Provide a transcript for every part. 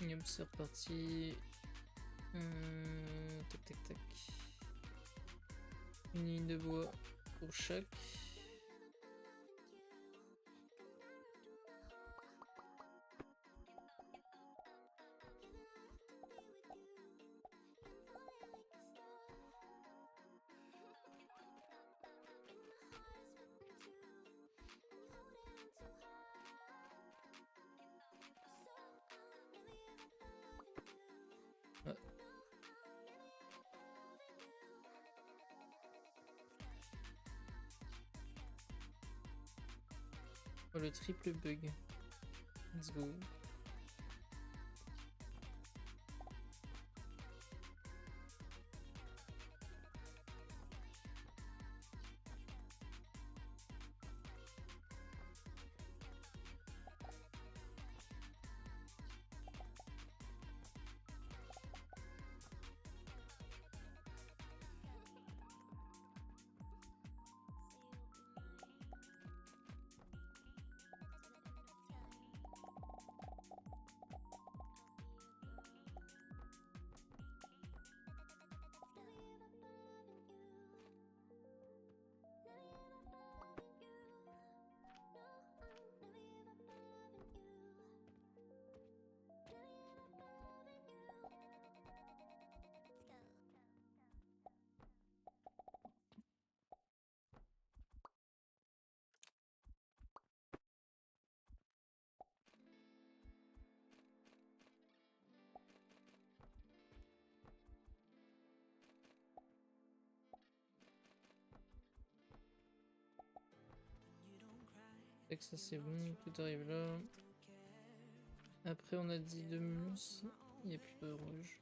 Hop, c'est reparti. Tac tac tac. Une ligne de bois pour chaque. Ah. Oh, le triple bug. Let's go. Ça c'est bon, tout arrive là. Après on a dit de mousse, il n'y a plus de rouge.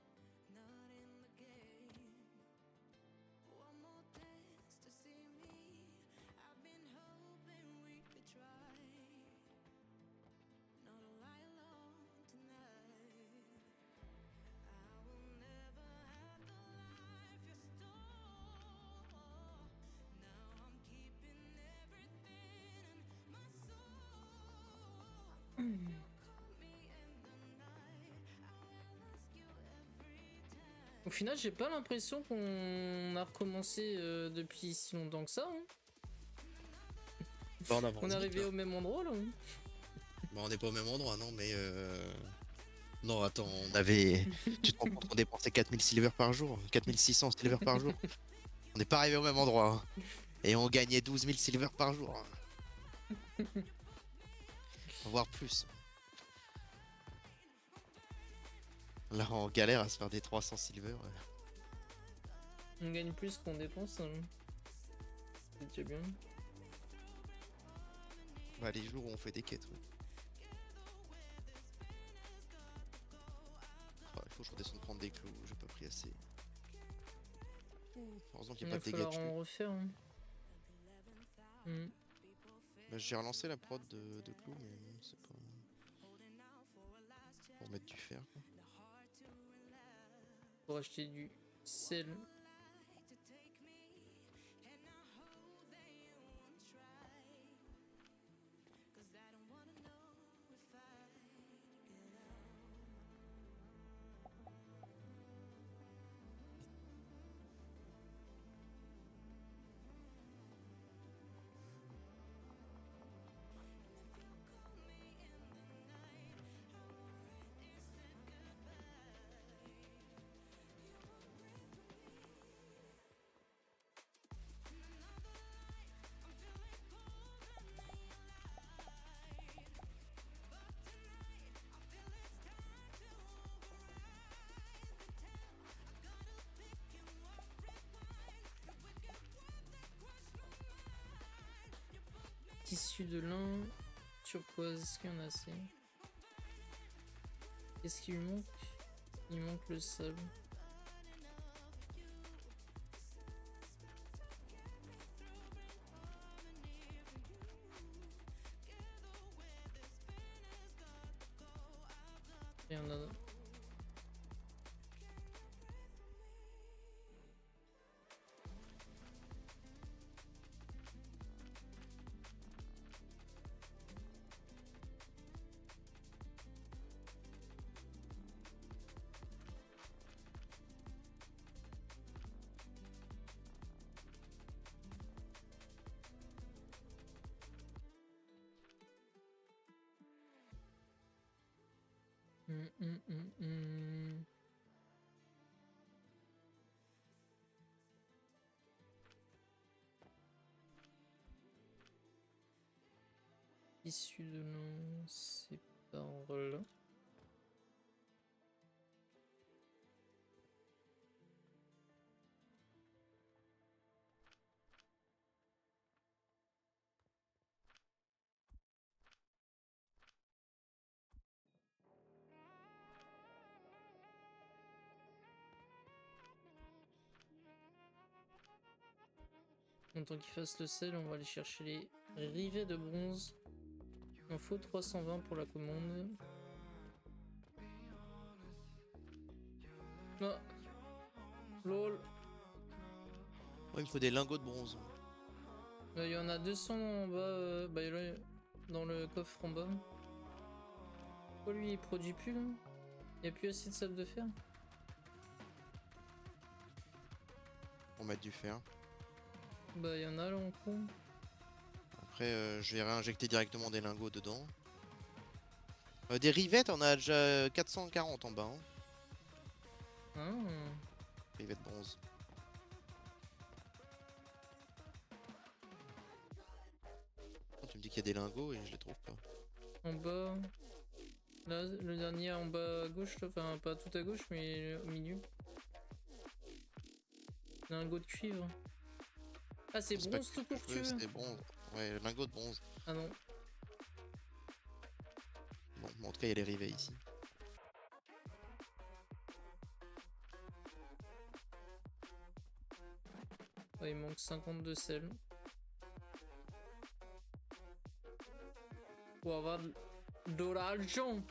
Au final, j'ai pas l'impression qu'on a recommencé depuis si longtemps que ça. Hein. Bah, on est arrivé au même endroit là. Hein. Bah, on n'est pas au même endroit, non, mais non, attends, on avait. Tu te rends compte qu'on dépensait 4000 silver par jour, 4600 silver par jour. On n'est pas arrivé au même endroit. Hein. Et on gagnait 12 000 silver par jour. Voire plus. Là, on galère à se faire des 300 silver. On gagne plus qu'on dépense. Hein. C'est déjà bien. Bah, les jours où on fait des quêtes, ouais. Oh, il faut que je redescende prendre des clous, j'ai pas pris assez. Heureusement qu'il n'y a pas de dégâts de chute. En refaire. Hein. Bah, j'ai relancé la prod de clous, mais bon, c'est pas. Pour mettre du fer, quoi. Pour acheter du sel. Tissu de lin, turquoise, est-ce qu'il y en a assez? Qu'est-ce qu'il lui manque? Il manque le sable. Il y en a. Hum, hum, hum, hum. Issu de non, c'est par là. En tant qu'il fasse le sel, on va aller chercher les rivets de bronze. Il en faut 320 pour la commande. Ah, lol. Ouais, il me faut des lingots de bronze. Il y en a 200 en bas, bah là, dans le coffre en bas. Pourquoi lui il produit plus là? Il n'y a plus assez de sable de fer? Pour mettre du fer. Bah il y en a là en cours. Après, je vais réinjecter directement des lingots dedans. Des rivettes, on a déjà 440 en bas. Hein. Ah. Rivettes bronze. Oh, tu me dis qu'il y a des lingots et je les trouve pas. En bas. Là, le dernier en bas à gauche, là. Enfin pas tout à gauche, mais au milieu. Lingot de cuivre. Ah c'est C'est pas bronze tout court que tu veux? c'est bronze. Ouais, lingots de bronze. Ah non. Bon, en tout cas, il y a les rivets ici. Ouais, il manque 50 de sel. Pour avoir de l'argent.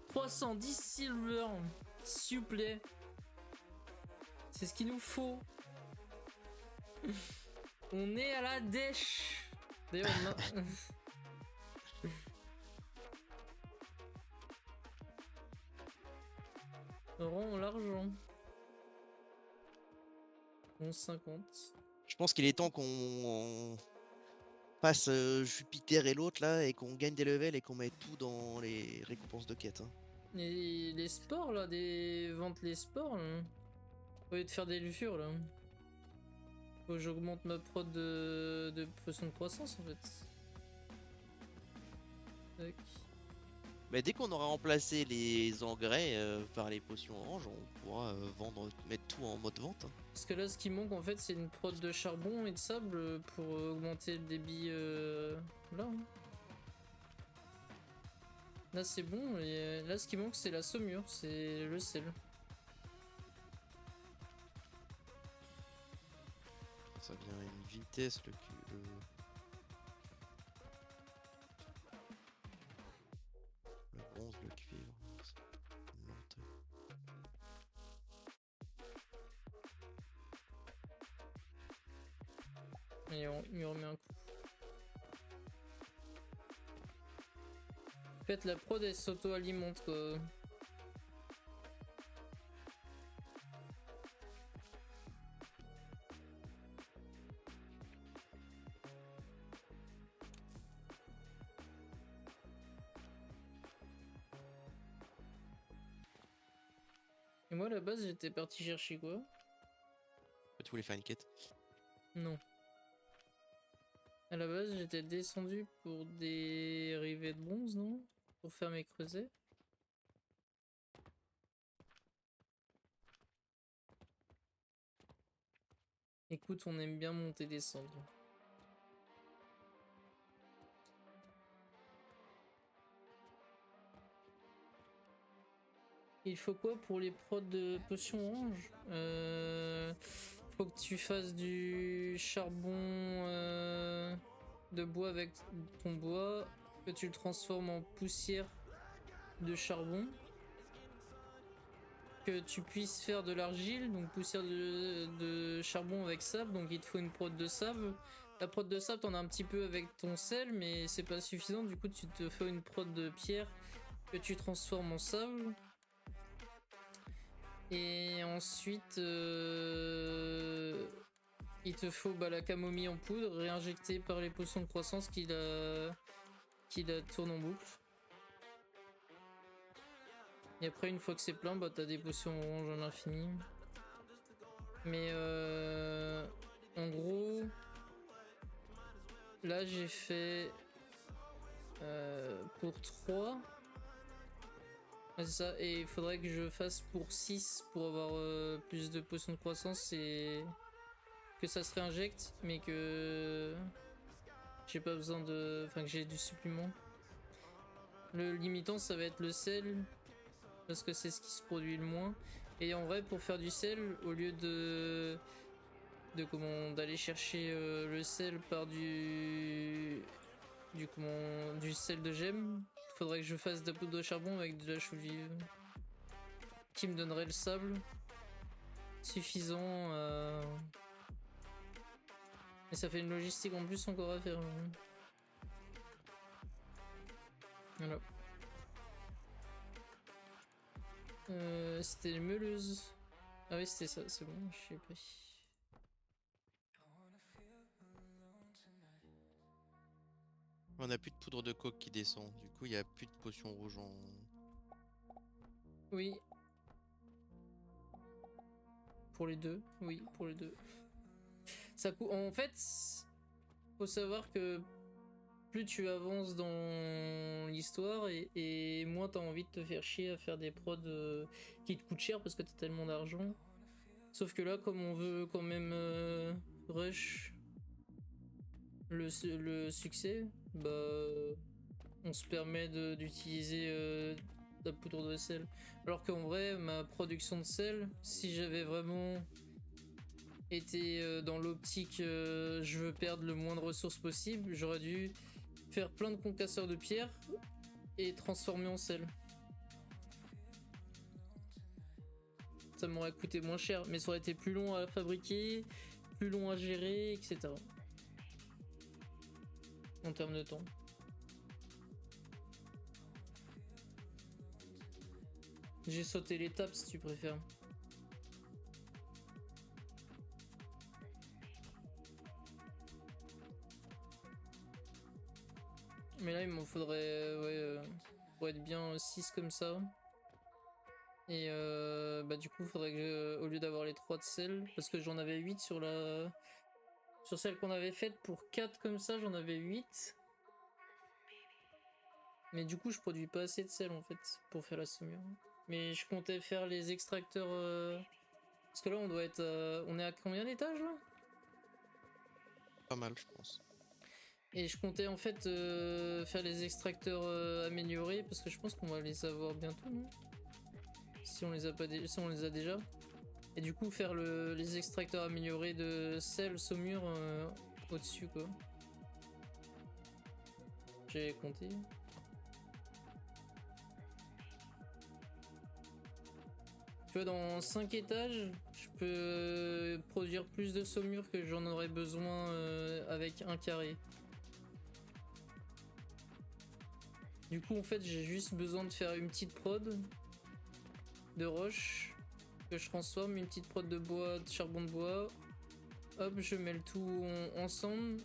310 silver. S'il vous plaît. C'est ce qu'il nous faut. On est à la dèche. D'ailleurs, on a... Rends l'argent. 11,50. Je pense qu'il est temps qu'on passe Jupiter et l'autre là et qu'on gagne des levels et qu'on mette tout dans les récompenses de quête. Hein. Et les sports là, des ventes les sports là. Au lieu de faire des levures là. Faut que j'augmente ma prod de potion de croissance en fait. Tac. Mais dès qu'on aura remplacé les engrais par les potions orange, on pourra vendre, mettre tout en mode vente. Hein. Parce que là, ce qui manque en fait, c'est une prod de charbon et de sable pour augmenter le débit là. Hein. Là, c'est bon. Et là, ce qui manque, c'est la saumure, c'est le sel. Ça vient à une vitesse le bronze, le cuivre. C'est une lenteur. Et on lui remet un coup. En fait, la prod elle s'auto-alimente quoi. Et moi, à la base, j'étais parti chercher quoi? Tu voulais faire une quête? Non. À la base, j'étais descendu pour des rivets de bronze, non? Pour faire mes creusets. Écoute, on aime bien monter descendre. Il faut quoi pour les prods de potions orange? Faut que tu fasses du charbon de bois avec ton bois, que tu le transformes en poussière de charbon, que tu puisses faire de l'argile, donc poussière de charbon avec sable, donc il te faut une prod de sable. La prod de sable, t'en as un petit peu avec ton sel, mais c'est pas suffisant, du coup tu te fais une prod de pierre que tu transformes en sable. Et ensuite, il te faut la camomille en poudre réinjectée par les potions de croissance qui la tournent en boucle. Et après, une fois que c'est plein, bah t'as des potions orange à l'infini. Mais en gros, là j'ai fait pour 3. Ouais, c'est ça, et il faudrait que je fasse pour 6 pour avoir plus de potions de croissance et que ça se réinjecte, mais que j'ai pas besoin de. Enfin, que j'ai du supplément. Le limitant, ça va être le sel, parce que c'est ce qui se produit le moins. Et en vrai, pour faire du sel, au lieu d'aller chercher le sel par du sel de gemme, faudrait que je fasse de la poudre de charbon avec de la chaux vive, qui me donnerait le sable suffisant. Et ça fait une logistique en plus encore à faire. Voilà. C'était les meuleuses. Ah oui, c'était ça, c'est bon, je sais pris. On a plus de poudre de coke qui descend. Du coup, il y a plus de potions rouges en. Oui. Pour les deux, oui, pour les deux. Ça coûte. En fait, faut savoir que plus tu avances dans l'histoire et moins t'as envie de te faire chier à faire des prods qui te coûtent cher parce que t'as tellement d'argent. Sauf que là, comme on veut quand même rush le succès, bah on se permet d'utiliser la poudre de sel. Alors qu'en vrai, ma production de sel, si j'avais vraiment été dans l'optique je veux perdre le moins de ressources possible, j'aurais dû faire plein de concasseurs de pierre et transformer en sel. Ça m'aurait coûté moins cher, mais ça aurait été plus long à fabriquer, plus long à gérer, etc. En termes de temps. J'ai sauté l'étape si tu préfères. Mais là il m'en faudrait pour être bien 6 comme ça. Et bah du coup faudrait que au lieu d'avoir les 3 de sel, parce que j'en avais 8 sur celle qu'on avait faite, pour 4 comme ça j'en avais 8. Mais du coup je produis pas assez de sel en fait pour faire la saumure. Mais je comptais faire les extracteurs parce que là on doit être on est à combien d'étages là? Pas mal, je pense. Et je comptais en fait faire les extracteurs améliorés parce que je pense qu'on va les avoir bientôt, non? Si on les a pas si on les a déjà. Et du coup faire les extracteurs améliorés de sel saumure au-dessus quoi. J'ai compté. Tu vois, dans 5 étages, je peux produire plus de saumure que j'en aurais besoin avec un carré. Du coup, en fait, j'ai juste besoin de faire une petite prod de roche que je transforme, une petite prod de bois, de charbon de bois. Hop, je mets le tout ensemble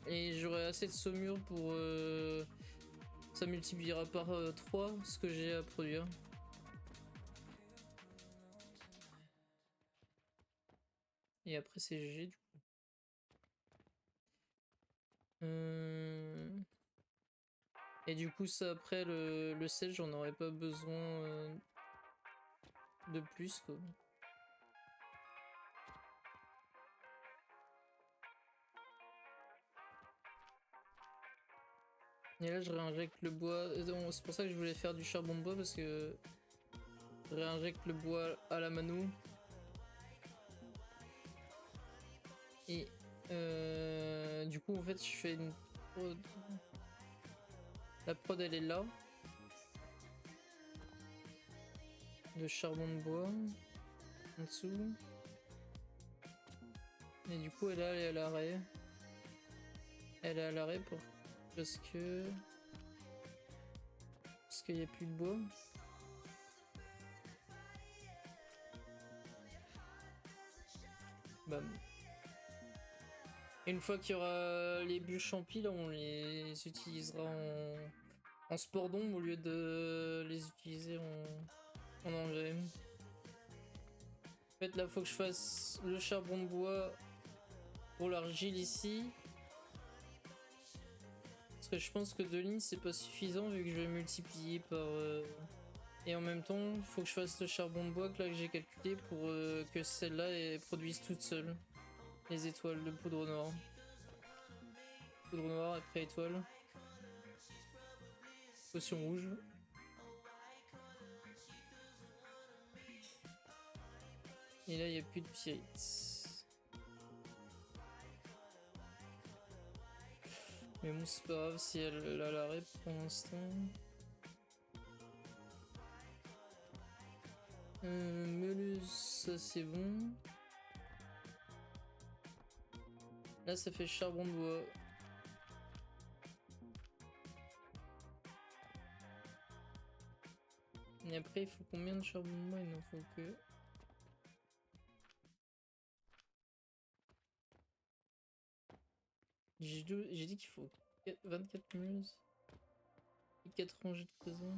et j'aurai assez de saumure pour... ça multipliera par 3 ce que j'ai à produire. Et après c'est GG du coup. Et du coup ça après le sel j'en aurais pas besoin de plus quoi. Et là je réinjecte le bois, c'est pour ça que je voulais faire du charbon de bois parce que je réinjecte le bois à la mano. Et du coup en fait je fais une prod. La prod elle est là. De charbon de bois en dessous. Et du coup elle est à l'arrêt. Elle est à l'arrêt parce qu'il n'y a plus de bois. Bam. Et une fois qu'il y aura les bûches en pile, on les utilisera en sport d'ombre au lieu de les utiliser en engrais. En fait, là, faut que je fasse le charbon de bois pour l'argile ici. Parce que je pense que 2 lignes, c'est pas suffisant vu que je vais multiplier par... Et en même temps, il faut que je fasse le charbon de bois que, là, que j'ai calculé pour que celle-là produise toute seule les étoiles de poudre noire. Poudre noire après étoile. Potion rouge. Et là, il n'y a plus de pyrites. Mais bon, c'est pas grave si elle a l'arrêt pour l'instant. Meuleuse, ça c'est bon. Là, ça fait charbon de bois. Et après, il faut combien de charbon de bois? Il n'en faut que... J'ai dit qu'il faut 24 muses et 4 rangées de présents.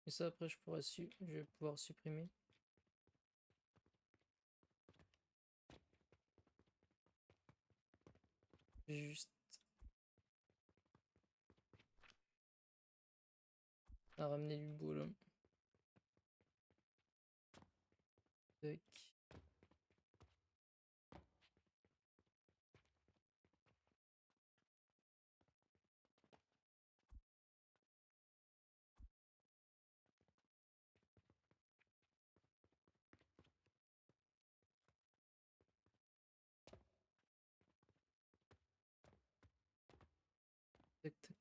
Et ça, après, je vais pouvoir supprimer. Juste à ramener du boulot. Tac. Tac, tac.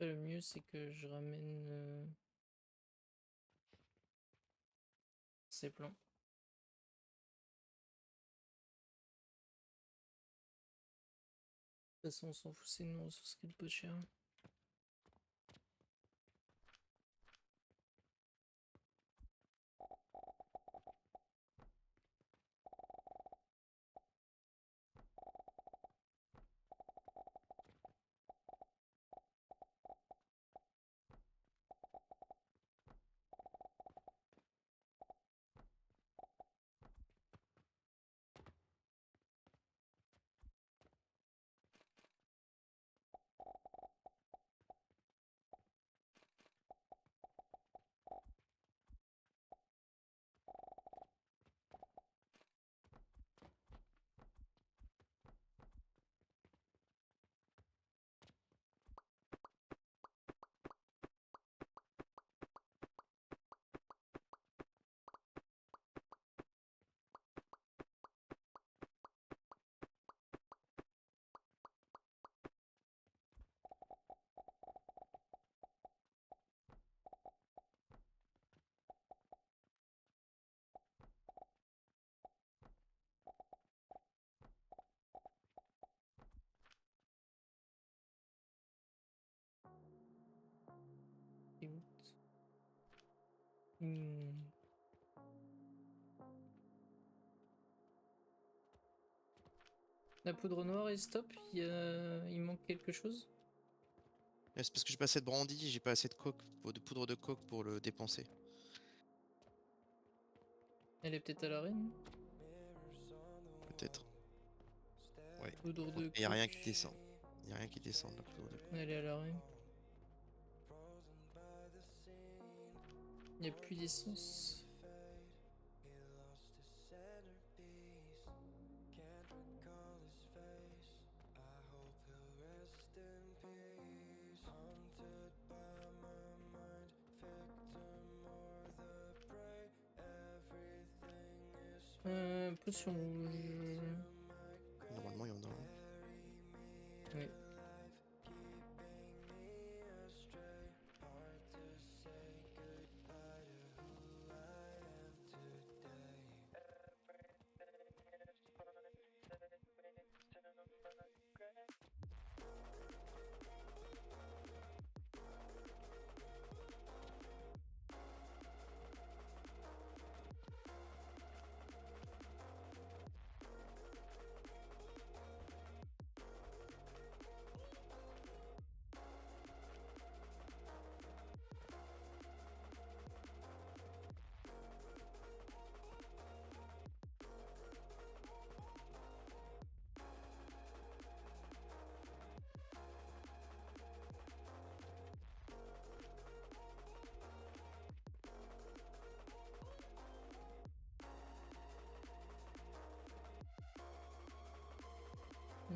Le mieux c'est que je ramène ces plans. De toute façon on s'en fout, c'est une ressource qui est pas cher. La poudre noire est stop, il manque quelque chose. C'est parce que j'ai pas assez de brandy, j'ai pas assez de coke, de poudre de coke pour le dépenser. Elle est peut-être à l'arène. Peut-être. Ouais. Poudre de Il y a rien coke. qui descend. Il y a rien qui descend de la poudre de coke. Elle est à l'arène. Il n'y a plus d'essence. Potion rouge. Normalement, il y en a un. Oui.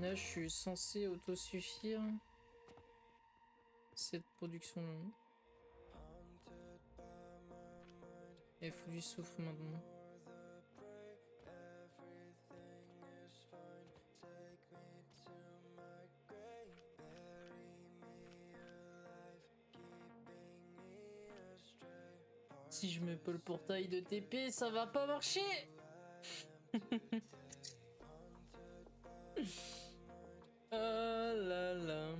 Là, je suis censé autosuffire cette production. Il faut du soufre maintenant. Si je mets pas le portail de TP, ça va pas marcher. Ah là là.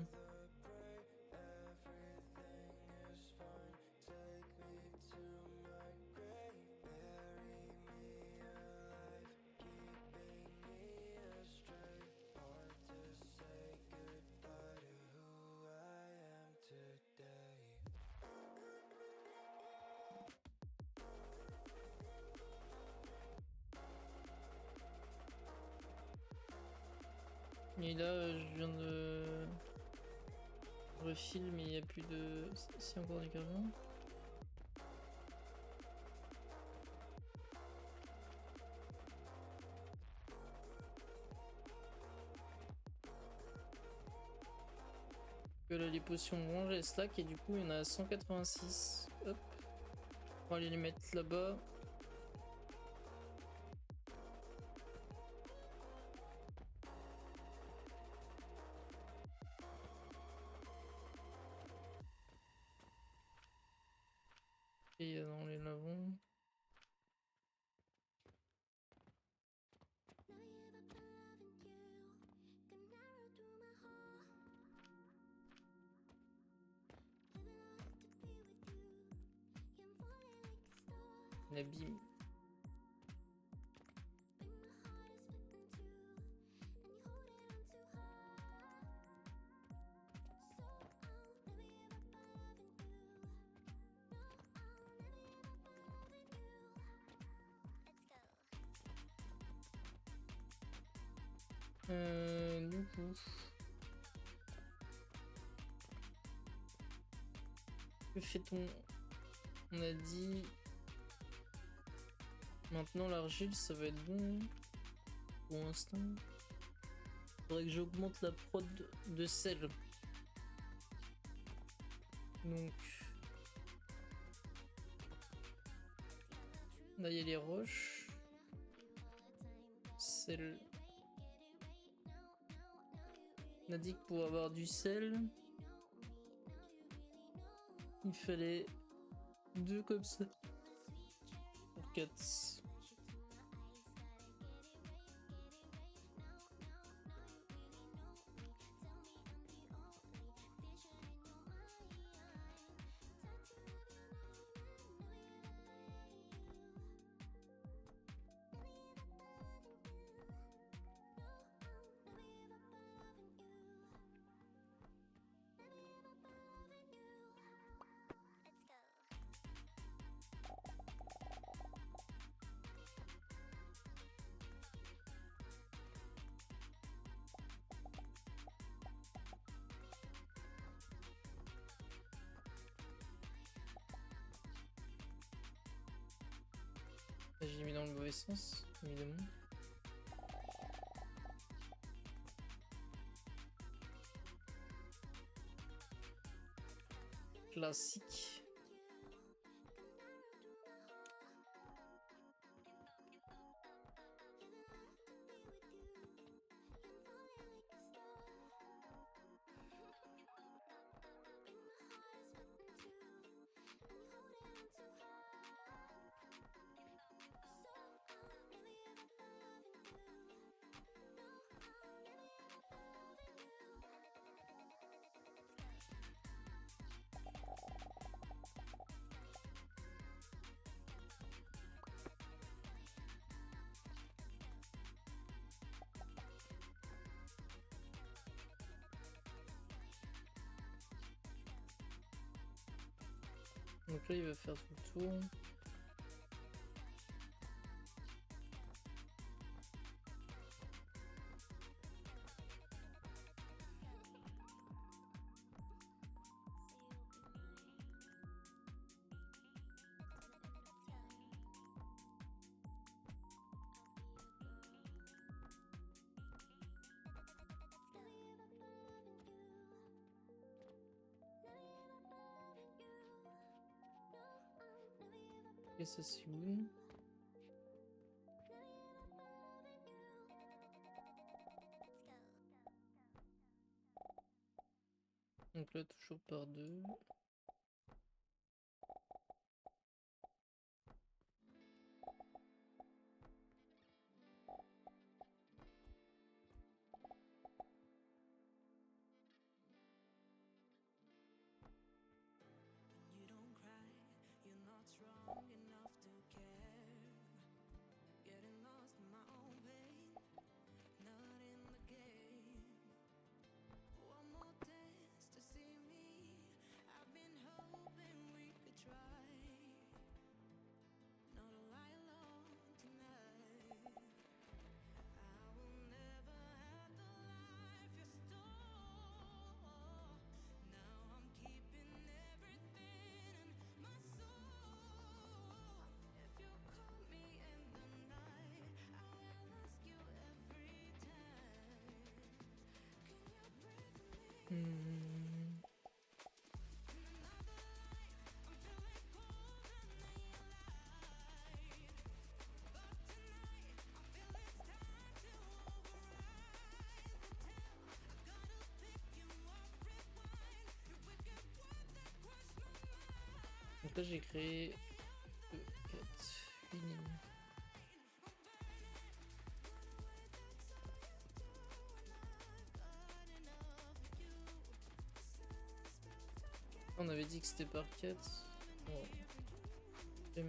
Et là, je viens de refill, mais il n'y a plus de. C'est encore du carburant. Que là, les potions orange elles stack et du coup, il y en a 186. Hop. On va aller les mettre là-bas. Abîme. Du coup... Que fait-on? On a dit... Maintenant l'argile ça va être bon pour l'instant. Faudrait que j'augmente la prod de sel. Donc... Là il y a les roches. Sel. On a dit que pour avoir du sel, il fallait 2 comme ça. Pour 4. J'ai mis dans le mauvais sens, évidemment. Classique. Donc là il va faire tout le tour. Et ça c'est bon. Donc là toujours par 2. Donc là j'ai créé 4 lignes. On avait dit que c'était par 4. Bon.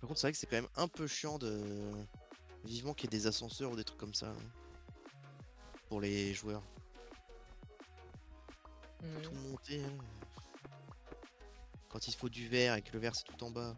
Par contre, c'est vrai que c'est quand même un peu chiant de vivement qu'il y ait des ascenseurs ou des trucs comme ça hein, pour les joueurs. Faut tout monter. Hein. Quand il faut du verre et que le verre c'est tout en bas.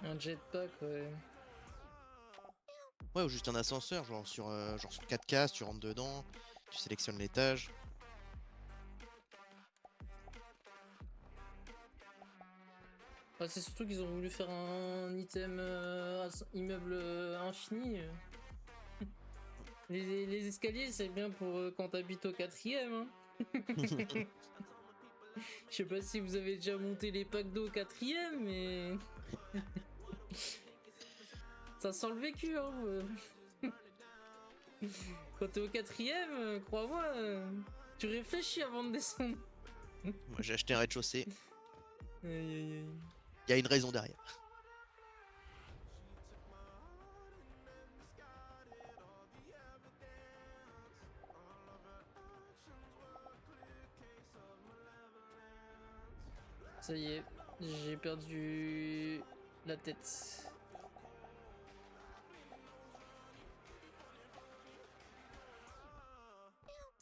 Un jetpack, ouais. Ouais, ou juste un ascenseur, genre sur 4 cases, tu rentres dedans, tu sélectionnes l'étage. Bah, c'est surtout qu'ils ont voulu faire un item immeuble infini. Les escaliers, c'est bien pour quand t'habites au 4ème. Hein. Je sais pas si vous avez déjà monté les packs d'eau au 4ème, mais. Ça sent le vécu, hein. Quand t'es au 4ème, crois-moi, tu réfléchis avant de descendre. Moi j'ai acheté un rez-de-chaussée. Aïe aïe aïe. Il y a une raison derrière. Ça y est, j'ai perdu la tête.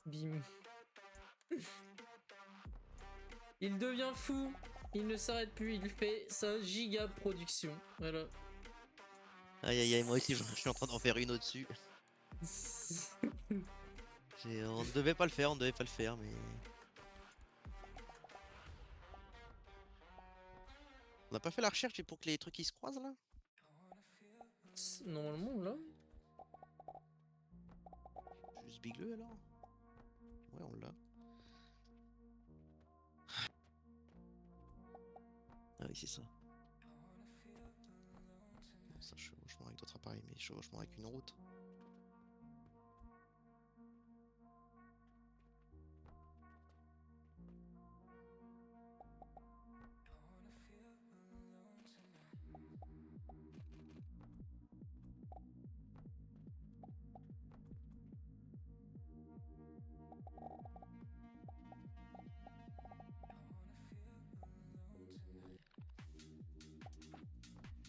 Bim. Il devient fou. Il ne s'arrête plus. Il fait sa giga production. Voilà. Aïe aïe aïe, moi aussi je suis en train d'en faire une au-dessus. On ne devait pas le faire, mais... On n'a pas fait la recherche pour que les trucs ils se croisent là? Normalement, là. Juste bigleux alors? Ouais, on l'a. Ah oui, c'est ça. Bon, ça, chevauchement avec d'autres appareils, mais chevauchement avec une route.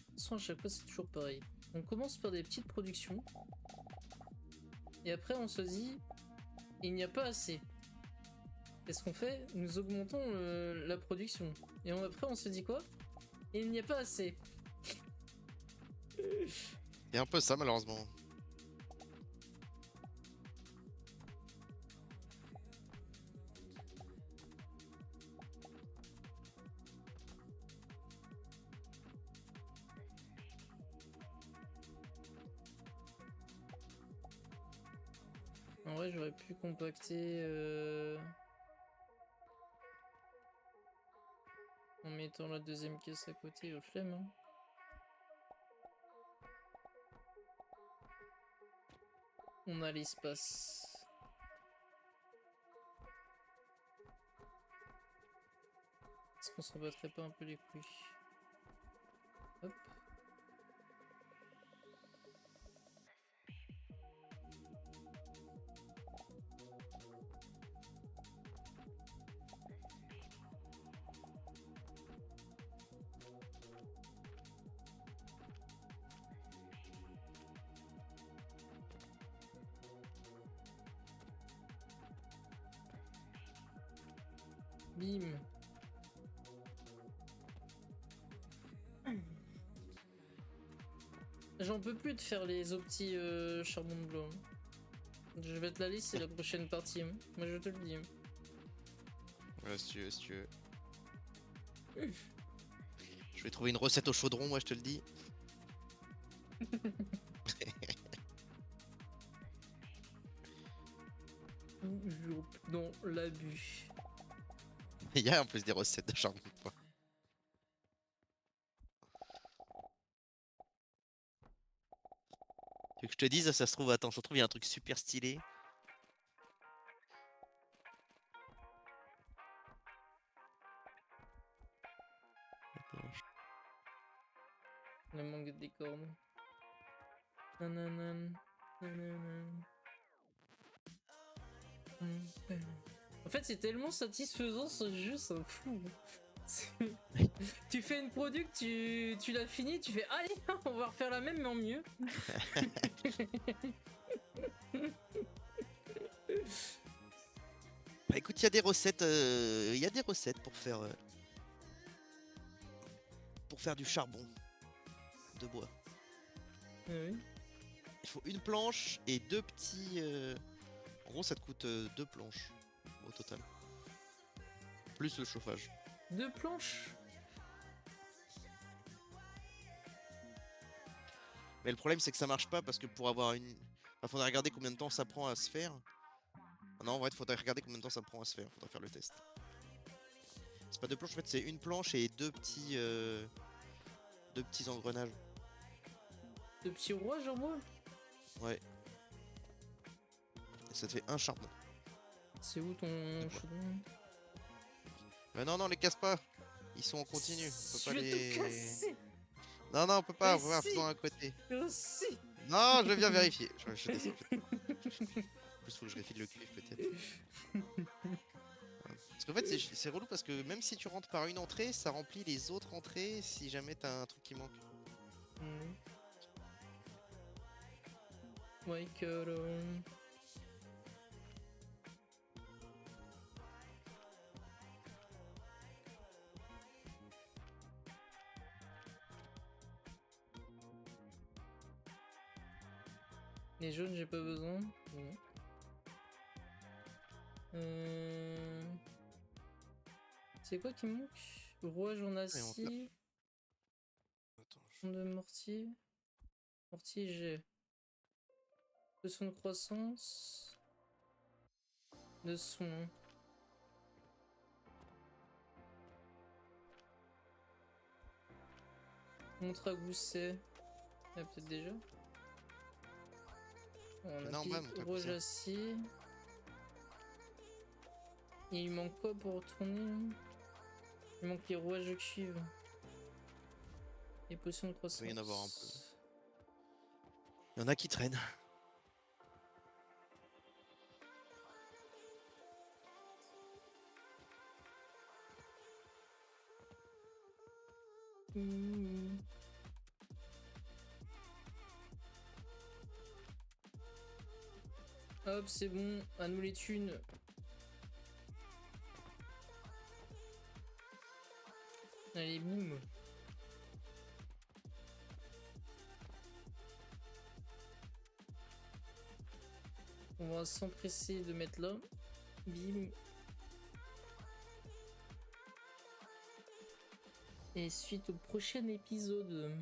De toute façon, à chaque fois, c'est toujours pareil. On commence par des petites productions. Et après, on se dit, il n'y a pas assez. Qu'est-ce qu'on fait? Nous augmentons la production. Et après, on se dit quoi? Il n'y a pas assez. C'est un peu ça, malheureusement. En vrai, j'aurais pu compacter en mettant la deuxième caisse à côté au flemme. Hein. On a l'espace. Est-ce qu'on s'en battrait pas un peu les couilles? Hop. Bim. J'en peux plus de faire les optis charbon de bois. Je vais te la liste, c'est la prochaine partie. Hein. Moi je te le dis. Hein. Ouais, si tu veux, si tu veux. Je vais trouver une recette au chaudron, moi je te le dis. Toujours dans l'abus. Il y a en plus des recettes de charbon de bois. Tu veux que je te dise, ça se trouve, attends, je trouve il y a un truc super stylé. Attends, Le manque des cornes. Nanana, nanana. En fait, c'est tellement satisfaisant ce jeu, ça me fout. Tu fais une product, tu l'as fini, tu fais allez, on va refaire la même mais en mieux. Bah écoute, il y a des recettes, pour faire du charbon de bois. Ah oui. Il faut une planche et deux petits. En gros, ça te coûte deux planches au total, plus le chauffage. Deux planches. Mais le problème, c'est que ça marche pas parce que pour avoir une. Enfin, faudrait regarder combien de temps ça prend à se faire. Non, en vrai, faudrait regarder combien de temps ça prend à se faire. Faudrait faire le test. C'est pas deux planches, en fait, c'est une planche et deux petits engrenages. Deux petits rouages en bois. Ouais. Et ça te fait un charbon. C'est où ton chaudron? Non, non, les casse pas. Ils sont en continu. On peut Je pas vais les. te casser. Non, non, on peut pas. Mais On va si. faisant à côté. Si. Non, je viens vérifier. Je descends. En plus, faut que je refile le cuivre peut-être. Parce qu'en fait, c'est relou parce que même si tu rentres par une entrée, ça remplit les autres entrées si jamais t'as un truc qui manque. Wake up. Les jaunes, j'ai pas besoin. Bon. C'est quoi qui manque? Rouage en acier. Attends, Fond de mortier. Mortier, j'ai. Potion de croissance. De soin. Montre à gousset. Ah, peut-être déjà. On a non, pile montre à rouage gousset. acier. Et il manque quoi pour retourner là? Il manque les rouages de cuivre. Les potions de croissance. Il va y en avoir un peu. Il y en a qui traînent. Hop, c'est bon, à nous les thunes. Allez, boum. On va s'empresser de mettre là. Bim. Et suite au prochain épisode.